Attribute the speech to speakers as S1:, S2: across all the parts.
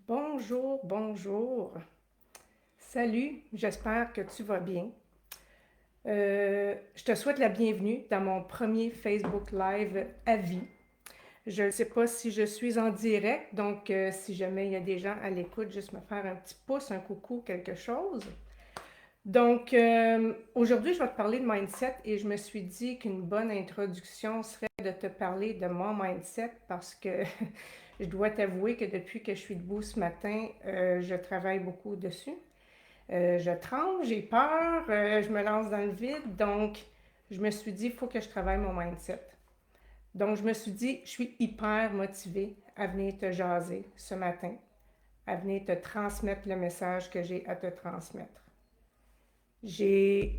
S1: Bonjour, bonjour. Salut, j'espère que tu vas bien. Je te souhaite la bienvenue dans mon premier Facebook Live à vie. Je ne sais pas si je suis en direct, donc si jamais il y a des gens à l'écoute, juste me faire un petit pouce, un coucou, quelque chose. Donc, aujourd'hui, je vais te parler de mindset et je me suis dit qu'une bonne introduction serait de te parler de mon mindset parce que je dois t'avouer que depuis que je suis debout ce matin, je travaille beaucoup dessus. Je tremble, j'ai peur, je me lance dans le vide, donc je me suis dit, il faut que je travaille mon mindset. Donc, je me suis dit, je suis hyper motivée à venir te jaser ce matin, à venir te transmettre le message que j'ai à te transmettre. J'ai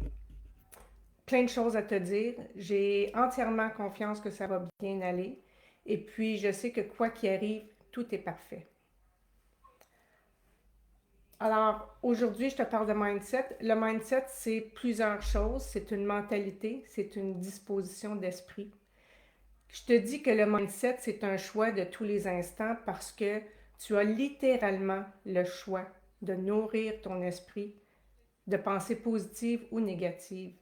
S1: plein de choses à te dire. J'ai entièrement confiance que ça va bien aller. Et puis, je sais que quoi qu'il arrive, tout est parfait. Alors, aujourd'hui, je te parle de mindset. Le mindset, c'est plusieurs choses. C'est une mentalité, c'est une disposition d'esprit. Je te dis que le mindset, c'est un choix de tous les instants parce que tu as littéralement le choix de nourrir ton esprit de pensées positives ou négatives.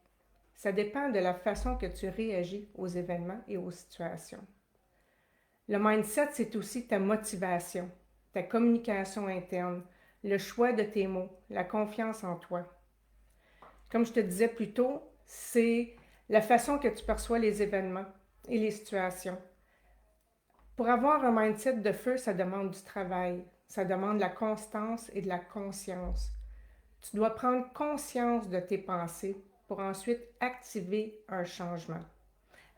S1: Ça dépend de la façon que tu réagis aux événements et aux situations. Le mindset, c'est aussi ta motivation, ta communication interne, le choix de tes mots, la confiance en toi. Comme je te disais plus tôt, c'est la façon que tu perçois les événements et les situations. Pour avoir un mindset de feu, ça demande du travail, ça demande de la constance et de la conscience. Tu dois prendre conscience de tes pensées pour ensuite activer un changement.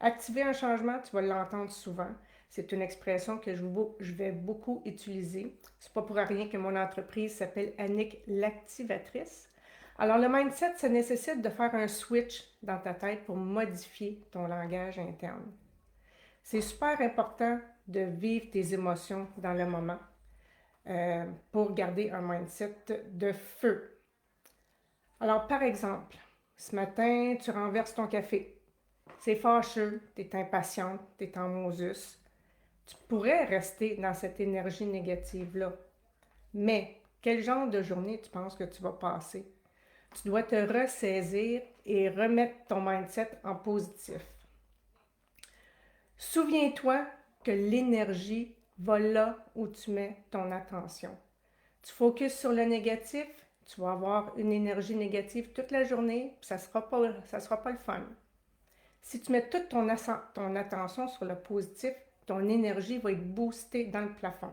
S1: Activer un changement, tu vas l'entendre souvent. C'est une expression que je vais beaucoup utiliser. C'est pas pour rien que mon entreprise s'appelle Annick l'activatrice. Alors le mindset, ça nécessite de faire un switch dans ta tête pour modifier ton langage interne. C'est super important de vivre tes émotions dans le moment pour garder un mindset de feu. Alors par exemple, ce matin, tu renverses ton café. C'est fâcheux, tu es impatiente, tu es en Moses. Tu pourrais rester dans cette énergie négative-là. Mais quel genre de journée tu penses que tu vas passer? Tu dois te ressaisir et remettre ton mindset en positif. Souviens-toi que l'énergie va là où tu mets ton attention. Tu focuses sur le négatif, tu vas avoir une énergie négative toute la journée, puis ça sera pas le fun. Si tu mets toute ton attention sur le positif, ton énergie va être boostée dans le plafond.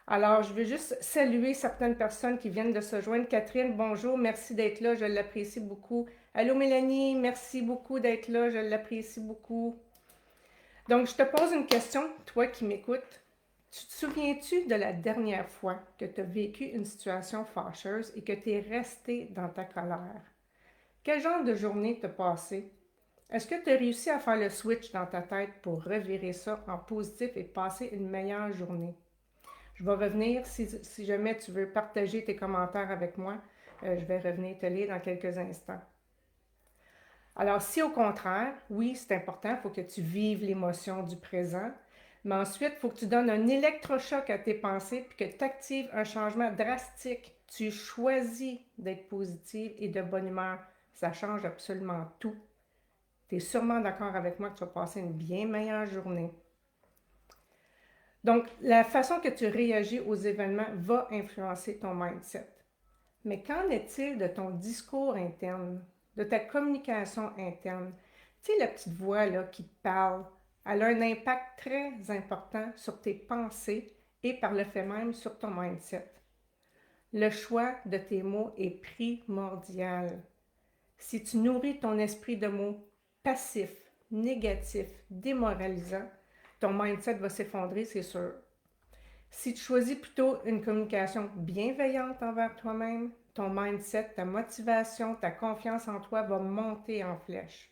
S1: Alors, je veux juste saluer certaines personnes qui viennent de se joindre. Catherine, bonjour, merci d'être là, je l'apprécie beaucoup. Allô Mélanie, merci beaucoup d'être là, je l'apprécie beaucoup. Donc, je te pose une question, toi qui m'écoutes. Tu te souviens-tu de la dernière fois que tu as vécu une situation fâcheuse et que tu es resté dans ta colère? Quel genre de journée t'as passé? Est-ce que tu as réussi à faire le switch dans ta tête pour revirer ça en positif et passer une meilleure journée? Je vais revenir, si jamais tu veux partager tes commentaires avec moi, je vais revenir te lire dans quelques instants. Alors, si au contraire, oui, c'est important, il faut que tu vives l'émotion du présent, mais ensuite, il faut que tu donnes un électrochoc à tes pensées puis que tu actives un changement drastique. Tu choisis d'être positive et de bonne humeur. Ça change absolument tout. Tu es sûrement d'accord avec moi que tu vas passer une bien meilleure journée. Donc, la façon que tu réagis aux événements va influencer ton mindset. Mais qu'en est-il de ton discours interne, de ta communication interne? Tu sais, la petite voix là, qui te parle, elle a un impact très important sur tes pensées et par le fait même sur ton mindset. Le choix de tes mots est primordial. Si tu nourris ton esprit de mots passifs, négatifs, démoralisants, ton mindset va s'effondrer, c'est sûr. Si tu choisis plutôt une communication bienveillante envers toi-même, ton mindset, ta motivation, ta confiance en toi va monter en flèche.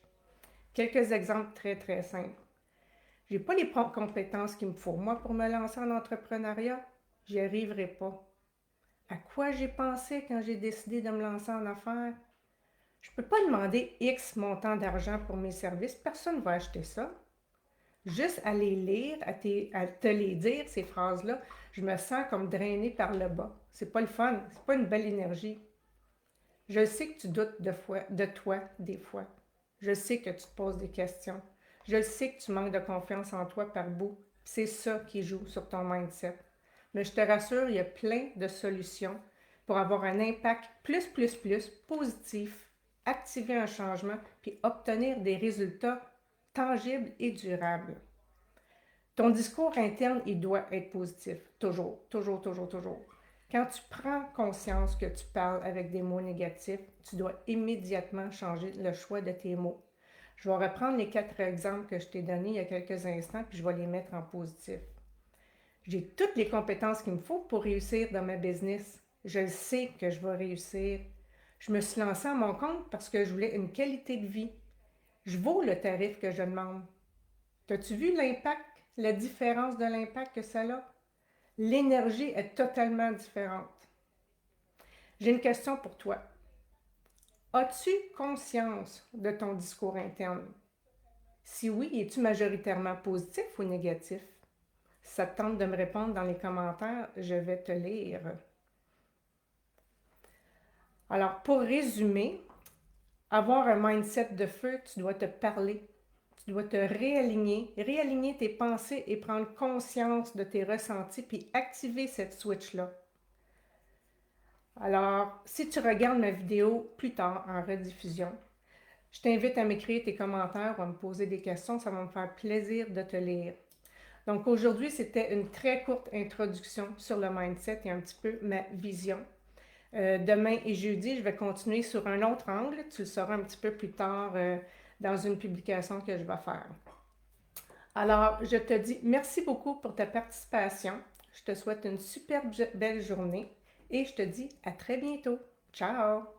S1: Quelques exemples très très simples. J'ai pas les compétences qu'il me faut moi pour me lancer en entrepreneuriat. J'y arriverai pas. À quoi j'ai pensé quand j'ai décidé de me lancer en affaires? Je ne peux pas demander X montant d'argent pour mes services. Personne ne va acheter ça. Juste à les lire, à te les dire, ces phrases-là, je me sens comme drainée par le bas. C'est pas le fun, c'est pas une belle énergie. Je sais que tu doutes de toi des fois. Je sais que tu te poses des questions. Je sais que tu manques de confiance en toi par bout. C'est ça qui joue sur ton mindset. Mais je te rassure, il y a plein de solutions pour avoir un impact plus positif, activer un changement, puis obtenir des résultats tangibles et durables. Ton discours interne, il doit être positif. Toujours, toujours, toujours, toujours. Quand tu prends conscience que tu parles avec des mots négatifs, tu dois immédiatement changer le choix de tes mots. Je vais reprendre les 4 exemples que je t'ai donnés il y a quelques instants, puis je vais les mettre en positif. J'ai toutes les compétences qu'il me faut pour réussir dans ma business. Je sais que je vais réussir. Je me suis lancée à mon compte parce que je voulais une qualité de vie. Je vaux le tarif que je demande. As-tu vu l'impact, la différence de l'impact que ça a? L'énergie est totalement différente. J'ai une question pour toi. As-tu conscience de ton discours interne? Si oui, es-tu majoritairement positif ou négatif? Si ça te tente de me répondre dans les commentaires, je vais te lire. Alors, pour résumer, avoir un mindset de feu, tu dois te parler. Tu dois te réaligner tes pensées et prendre conscience de tes ressentis, puis activer cette switch-là. Alors, si tu regardes ma vidéo plus tard en rediffusion, je t'invite à m'écrire tes commentaires ou à me poser des questions, ça va me faire plaisir de te lire. Donc aujourd'hui, c'était une très courte introduction sur le mindset et un petit peu ma vision. Demain et jeudi, je vais continuer sur un autre angle. Tu le sauras un petit peu plus tard dans une publication que je vais faire. Alors, je te dis merci beaucoup pour ta participation. Je te souhaite une superbe belle journée et je te dis à très bientôt. Ciao!